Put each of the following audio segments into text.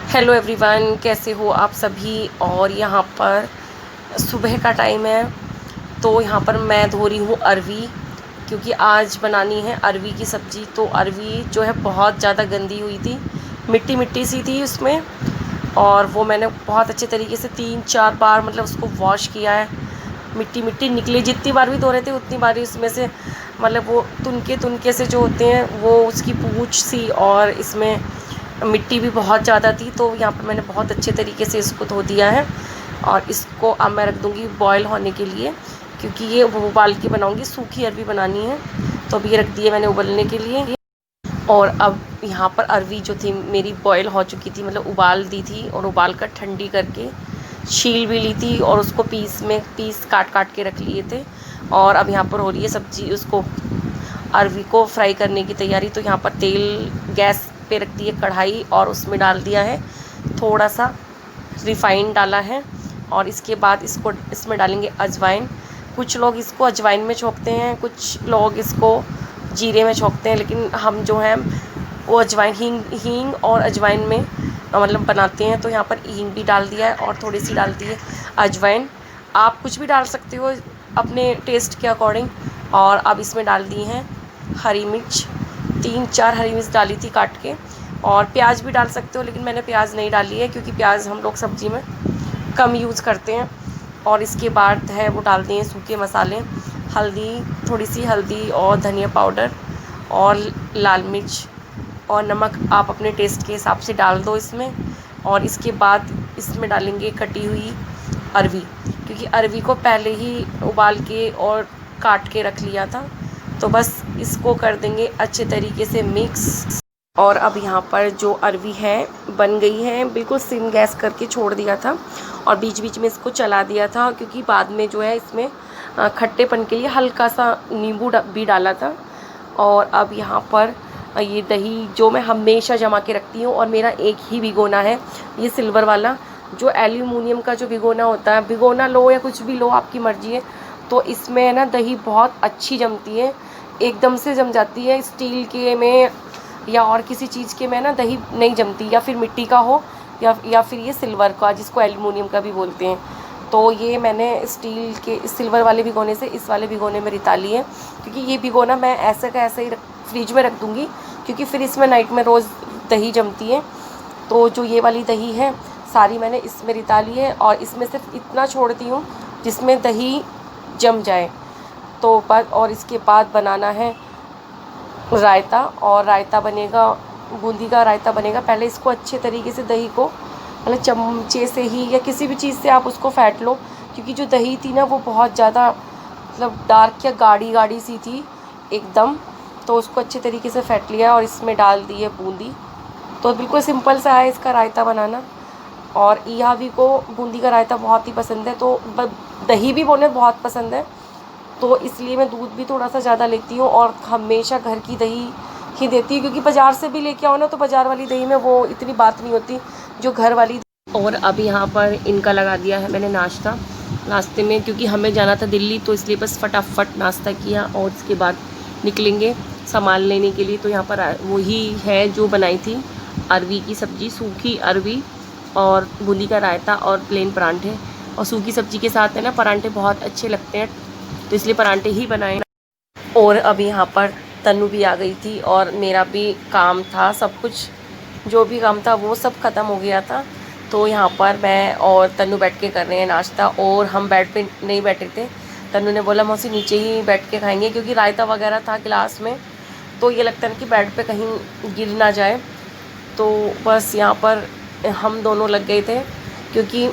Hello everyone, कैसे हो आप सभी। और यहाँ पर सुबह का टाइम है, तो यहाँ पर मैं धो रही हूँ अरवी, क्योंकि आज बनानी है अरवी की सब्ज़ी। तो अरवी जो है बहुत ज़्यादा गंदी हुई थी, मिट्टी मिट्टी सी थी उसमें, और वो मैंने बहुत अच्छे तरीके से 3-4 बार मतलब उसको वॉश किया है। मिट्टी मिट्टी निकली, जितनी बार भी धो रहे थे उतनी बार ही उसमें से मतलब वो तुनके तुनके से जो होते हैं वो उसकी पूँछ सी, और इसमें मिट्टी भी बहुत ज़्यादा थी। तो यहाँ पर मैंने बहुत अच्छे तरीके से इसको धो दिया है, और इसको अब मैं रख दूँगी बॉयल होने के लिए, क्योंकि ये उबाल के बनाऊँगी, सूखी अरवी बनानी है। तो अब ये रख दिए मैंने उबलने के लिए। और अब यहाँ पर अरवी जो थी मेरी बॉयल हो चुकी थी, मतलब उबाल दी थी, और उबाल कर ठंडी करके छील भी ली थी, और उसको पीस काट काट के रख लिए थे। और अब यहाँ पर हो रही है सब्ज़ी, उसको अरवी को फ्राई करने की तैयारी। तो यहाँ पर तेल गैस पे रख दी है कढ़ाई, और उसमें डाल दिया है थोड़ा सा रिफ़ाइंड डाला है, और इसके बाद इसमें डालेंगे अजवाइन। कुछ लोग इसको अजवाइन में छोंकते हैं, कुछ लोग इसको जीरे में छोंकते हैं, लेकिन हम जो है वो अजवाइन हींग और अजवाइन में मतलब बनाते हैं। तो यहाँ पर हींग भी डाल दिया है, और थोड़ी सी डाल दी है अजवाइन। आप कुछ भी डाल सकते हो अपने टेस्ट के अकॉर्डिंग। और अब इसमें डाल दी हैं हरी मिर्च, 3-4 हरी मिर्च डाली थी काट के। और प्याज भी डाल सकते हो, लेकिन मैंने प्याज नहीं डाली है, क्योंकि प्याज हम लोग सब्ज़ी में कम यूज़ करते हैं। और इसके बाद है वो डाल दिए सूखे मसाले, हल्दी, थोड़ी सी हल्दी और धनिया पाउडर और लाल मिर्च और नमक आप अपने टेस्ट के हिसाब से डाल दो इसमें। और इसके बाद इसमें डालेंगे कटी हुई अरवी, क्योंकि अरवी को पहले ही उबाल के और काट के रख लिया था। तो बस इसको कर देंगे अच्छे तरीके से मिक्स। और अब यहाँ पर जो अरवी है बन गई है, बिल्कुल सिम गैस करके छोड़ दिया था, और बीच बीच में इसको चला दिया था, क्योंकि बाद में जो है इसमें खट्टेपन के लिए हल्का सा नींबू भी डाला था। और अब यहाँ पर ये दही जो मैं हमेशा जमा के रखती हूँ, और मेरा एक ही भिगोना है, ये सिल्वर वाला। जो एल्यूमिनियम का जो भिगोना होता है, भिगोना लो या कुछ भी लो, आपकी मर्ज़ी है। तो इसमें ना दही बहुत अच्छी जमती है, एकदम से जम जाती है। स्टील के में या और किसी चीज़ के में ना दही नहीं जमती, या फिर मिट्टी का हो या फिर ये सिल्वर का, जिसको एल्युमिनियम का भी बोलते हैं। तो ये मैंने स्टील के सिल्वर वाले भिगोने से इस वाले भिगोने में रिता ली है, क्योंकि ये भिगोना मैं ऐसे का ऐसे ही फ्रिज में रख दूँगी, क्योंकि फिर इसमें नाइट में रोज़ दही जमती है। तो जो ये वाली दही है सारी मैंने इसमें रिता ली है, और इसमें सिर्फ इतना छोड़ती हूँ जिसमें दही जम जाए। तो बस, और इसके बाद बनाना है रायता, और रायता बनेगा, बूंदी का रायता बनेगा। पहले इसको अच्छे तरीके से दही को मतलब चमचे से ही या किसी भी चीज़ से आप उसको फेंट लो, क्योंकि जो दही थी ना वो बहुत ज़्यादा मतलब डार्क या गाढ़ी गाढ़ी सी थी एकदम। तो उसको अच्छे तरीके से फेंट लिया, और इसमें डाल दी है बूंदी। तो बिल्कुल सिंपल सा है इसका रायता बनाना। और इहावी को बूंदी का रायता बहुत ही पसंद है, तो दही भी उन्हें बहुत पसंद है, तो इसलिए मैं दूध भी थोड़ा सा ज़्यादा लेती हूँ, और हमेशा घर की दही ही देती हूँ, क्योंकि बाज़ार से भी लेके आओ ना, तो बाज़ार वाली दही में वो इतनी बात नहीं होती जो घर वाली। और अब यहाँ पर इनका लगा दिया है मैंने नाश्ते में, क्योंकि हमें जाना था दिल्ली, तो इसलिए बस फटाफट नाश्ता किया, और उसके बाद निकलेंगे सामान लेने के लिए। तो यहाँ पर वही है जो बनाई थी अरवी की सब्ज़ी, सूखी अरवी और बूंदी का रायता और प्लेन परांठे। और सूखी सब्ज़ी के साथ है ना परांठे बहुत अच्छे लगते हैं, तो इसलिए परांठे ही बनाए। और अब यहाँ पर तन्नू भी आ गई थी, और मेरा भी काम था, सब कुछ जो भी काम था वो सब ख़त्म हो गया था। तो यहाँ पर मैं और तन्नू बैठ के कर रहे हैं नाश्ता, और हम बेड पे नहीं बैठे थे। तन्नू ने बोला मौसी नीचे ही बैठ के खाएंगे, क्योंकि रायता वगैरह था गिलास में, तो ये लगता है कि बेड पे कहीं गिर ना जाए। तो बस यहाँ पर हम दोनों लग गए थे, क्योंकि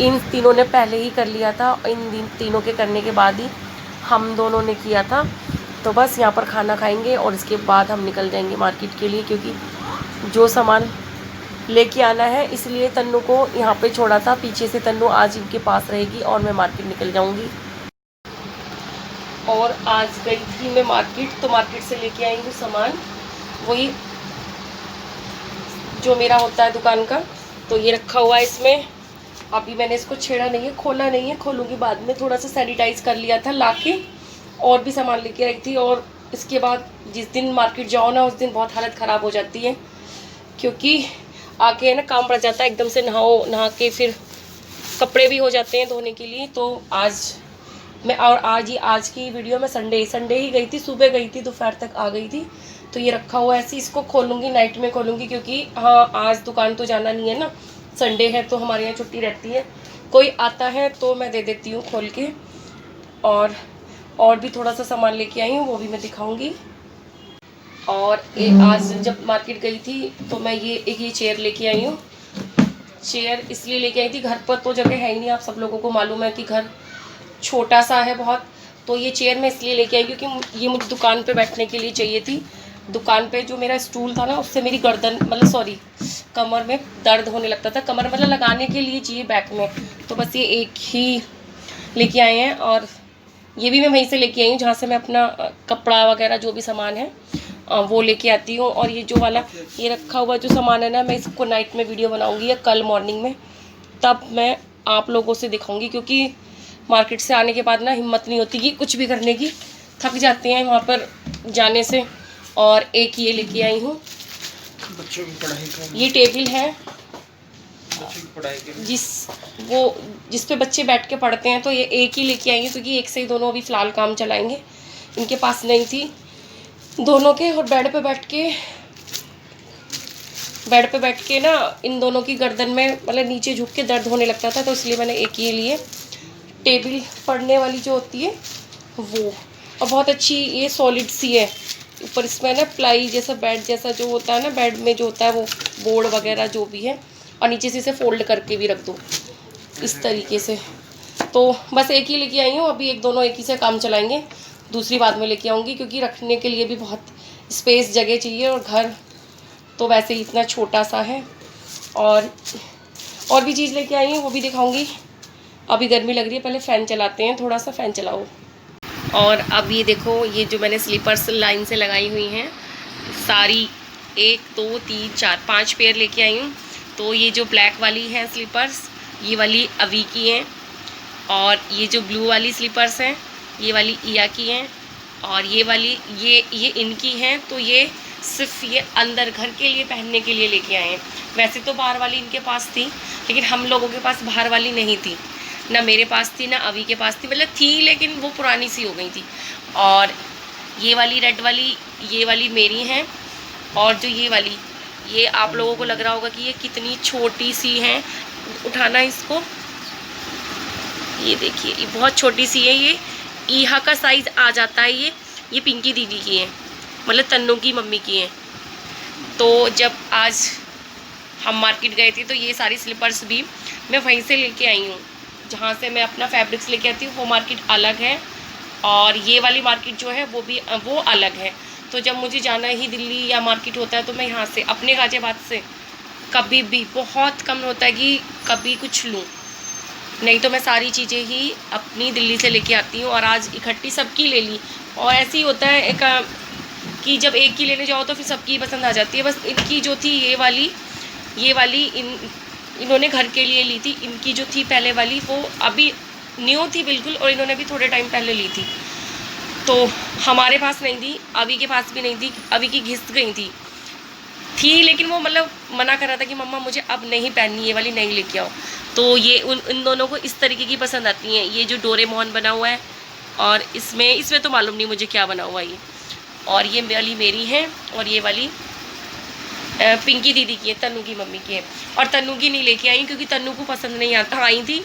इन तीनों ने पहले ही कर लिया था, इन तीनों के करने के बाद ही हम दोनों ने किया था। तो बस यहाँ पर खाना खाएंगे, और इसके बाद हम निकल जाएंगे मार्केट के लिए, क्योंकि जो सामान लेके आना है, इसलिए तन्नू को यहाँ पे छोड़ा था। पीछे से तन्नू आज इनके पास रहेगी, और मैं मार्केट निकल जाऊँगी। और आज गई थी मैं मार्केट, तो मार्केट से लेके आई हूँ सामान, वही जो मेरा होता है दुकान का। तो ये रखा हुआ है इसमें, अभी मैंने इसको छेड़ा नहीं है, खोला नहीं है, खोलूँगी बाद में। थोड़ा सा सैनिटाइज़ कर लिया था लाके, और भी सामान लेके आई थी। और इसके बाद जिस दिन मार्केट जाओ ना, उस दिन बहुत हालत ख़राब हो जाती है, क्योंकि आके है ना काम पड़ जाता है, एकदम से नहाओ, नहा के फिर कपड़े भी हो जाते हैं धोने के लिए। तो आज मैं, और आज की वीडियो में संडे ही गई थी, सुबह गई थी, दोपहर तक आ गई थी। तो ये रखा हुआ है ऐसे, इसको खोलूँगी, नाइट में खोलूँगी, क्योंकि हाँ आज दुकान तो जाना नहीं है ना, संडे है तो हमारे यहाँ छुट्टी रहती है। कोई आता है तो मैं दे देती हूँ खोल के। और भी थोड़ा सा सामान लेके आई हूँ, वो भी मैं दिखाऊँगी। और आज जब मार्केट गई थी तो मैं ये चेयर लेके आई हूँ। चेयर इसलिए लेके आई थी, घर पर तो जगह है ही नहीं, आप सब लोगों को मालूम है कि घर छोटा सा है बहुत। तो ये चेयर मैं इसलिए लेके आई क्योंकि ये मुझे दुकान पे बैठने के लिए चाहिए थी। दुकान पे जो मेरा स्टूल था ना, उससे मेरी गर्दन मतलब सॉरी कमर में दर्द होने लगता था, कमर मतलब लगाने के लिए चाहिए बैक में। तो बस ये एक ही लेके आए हैं, और ये भी मैं वहीं से लेके आई हूँ जहाँ से मैं अपना कपड़ा वगैरह जो भी सामान है वो लेके आती हूँ। और ये जो वाला ये रखा हुआ जो सामान है ना, मैं इसको नाइट में वीडियो बनाऊँगी या कल मॉर्निंग में, तब मैं आप लोगों से दिखाऊँगी। क्योंकि मार्केट से आने के बाद ना हिम्मत नहीं होती कि कुछ भी करने की, थक जाते हैं वहाँ पर जाने से। और एक ये लेके आई हूँ, बच्चों की पढ़ाई का ये टेबल है बच्चों की पढ़ाई के जिस पे बच्चे बैठ के पढ़ते हैं। तो ये एक ही लेके आई हूँ क्योंकि एक से ही दोनों अभी फ़िलहाल काम चलाएंगे, इनके पास नहीं थी दोनों के। और बेड पे बैठ के ना इन दोनों की गर्दन में मतलब नीचे झुक के दर्द होने लगता था, तो इसलिए मैंने एक ये लिए। टेबल पढ़ने वाली जो होती है वो, और बहुत अच्छी ये सॉलिड सी है, ऊपर इसमें ना प्लाई जैसा बेड जैसा जो होता है ना, बेड में जो होता है वो बोर्ड वगैरह जो भी है, और नीचे से इसे फोल्ड करके भी रख दो इस तरीके से। तो बस एक ही लेके आई हूँ अभी, एक दोनों एक ही से काम चलाएंगे, दूसरी बाद में लेके आऊँगी क्योंकि रखने के लिए भी बहुत स्पेस जगह चाहिए, और घर तो वैसे ही इतना छोटा सा है। और भी चीज़ लेके आई हूँ, वो भी दिखाऊँगी। अभी गर्मी लग रही है, पहले फ़ैन चलाते हैं, थोड़ा सा फ़ैन चलाओ। और अब ये देखो, ये जो मैंने स्लीपर्स लाइन से लगाई हुई हैं सारी, 1 2 3 4 5 पेयर लेके आई हूँ। तो ये जो ब्लैक वाली है स्लीपर्स, ये वाली अवी की हैं, और ये जो ब्लू वाली स्लीपर्स हैं ये वाली इया की हैं, और ये वाली ये इनकी हैं। तो ये सिर्फ ये अंदर घर के लिए पहनने के लिए लेके आए हैं। वैसे तो बाहर वाली इनके पास थी, लेकिन हम लोगों के पास बाहर वाली नहीं थी, ना मेरे पास थी ना अवी के पास थी, मतलब थी लेकिन वो पुरानी सी हो गई थी। और ये वाली रेड वाली, ये वाली मेरी हैं। और जो ये वाली, ये आप लोगों को लग रहा होगा कि ये कितनी छोटी सी है, उठाना इसको, ये देखिए ये बहुत छोटी सी है, ये ईहा का साइज़ आ जाता है। ये पिंकी दीदी की है, मतलब तन्नू की मम्मी की हैं। तो जब आज हम मार्केट गए थे तो ये सारी स्लीपर्स भी मैं वहीं से लेके आई हूँ, जहाँ से मैं अपना फैब्रिक्स लेके आती हूँ। वो मार्केट अलग है, और ये वाली मार्केट जो है वो अलग है। तो जब मुझे जाना ही दिल्ली या मार्केट होता है तो मैं यहाँ से अपने गाजियाबाद से कभी भी, बहुत कम होता है कि कभी कुछ लूँ, नहीं तो मैं सारी चीज़ें ही अपनी दिल्ली से लेके आती हूँ। और आज इकट्ठी सबकी ले ली, और ऐसे ही होता है कि जब एक की लेने जाओ तो फिर सबकी पसंद आ जाती है। बस इनकी जो थी ये वाली इन्होंने घर के लिए ली थी। इनकी जो थी पहले वाली वो अभी न्यू थी बिल्कुल, और इन्होंने भी थोड़े टाइम पहले ली थी, तो हमारे पास नहीं थी, अभी के पास भी नहीं थी, अभी की घिस गई थी लेकिन वो मतलब मना कर रहा था कि मम्मा मुझे अब नहीं पहननी, ये वाली नहीं लेके आओ। तो ये इन दोनों को इस तरीके की पसंद आती हैं। ये जो डोरेमोन बना हुआ है, और इसमें तो मालूम नहीं मुझे क्या बना हुआ है ये। और ये वाली मेरी है, और ये वाली पिंकी दीदी की है, तन्नू की मम्मी की है। और तन्नू की नहीं लेके आई क्योंकि तन्नू को पसंद नहीं आता। आई थी,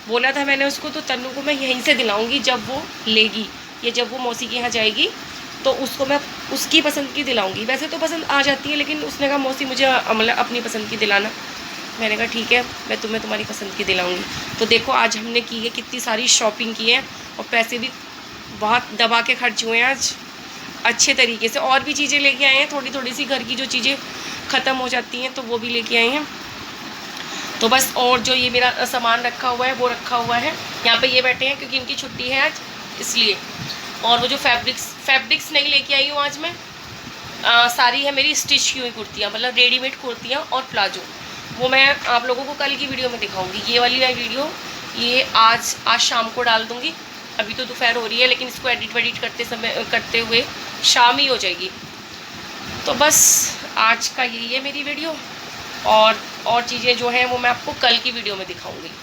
बोला था मैंने उसको, तो तन्नू को मैं यहीं से दिलाऊंगी जब वो लेगी, या जब वो मौसी के यहाँ जाएगी तो उसको मैं उसकी पसंद की दिलाऊंगी। वैसे तो पसंद आ जाती है, लेकिन उसने कहा मौसी मुझे मतलब अपनी पसंद की दिलाना। मैंने कहा ठीक है, मैं तुम्हें तुम्हारी पसंद की दिलाऊंगी। तो देखो आज हमने की है, कितनी सारी शॉपिंग की है, और पैसे भी बहुत दबा के खर्च हुए हैं आज अच्छे तरीके से। और भी चीज़ें लेके आए हैं, थोड़ी थोड़ी सी घर की जो चीज़ें ख़त्म हो जाती हैं तो वो भी लेके आए हैं। तो बस, और जो ये मेरा सामान रखा हुआ है वो रखा हुआ है यहाँ पे, ये बैठे हैं क्योंकि इनकी छुट्टी है आज इसलिए। और वो जो फैब्रिक्स नहीं लेके आई हूँ आज मैं, सारी है मेरी स्टिच की हुई कुर्तियाँ, मतलब रेडीमेड कुर्तियाँ और प्लाजो। वो मैं आप लोगों को कल की वीडियो में दिखाऊंगी। ये वाली मैं वीडियो ये आज शाम को डाल दूँगी। अभी तो दोपहर हो रही है, लेकिन इसको एडिट करते हुए शाम ही हो जाएगी। तो बस आज का यही है मेरी वीडियो। और चीज़ें जो हैं वो मैं आपको कल की वीडियो में दिखाऊंगी।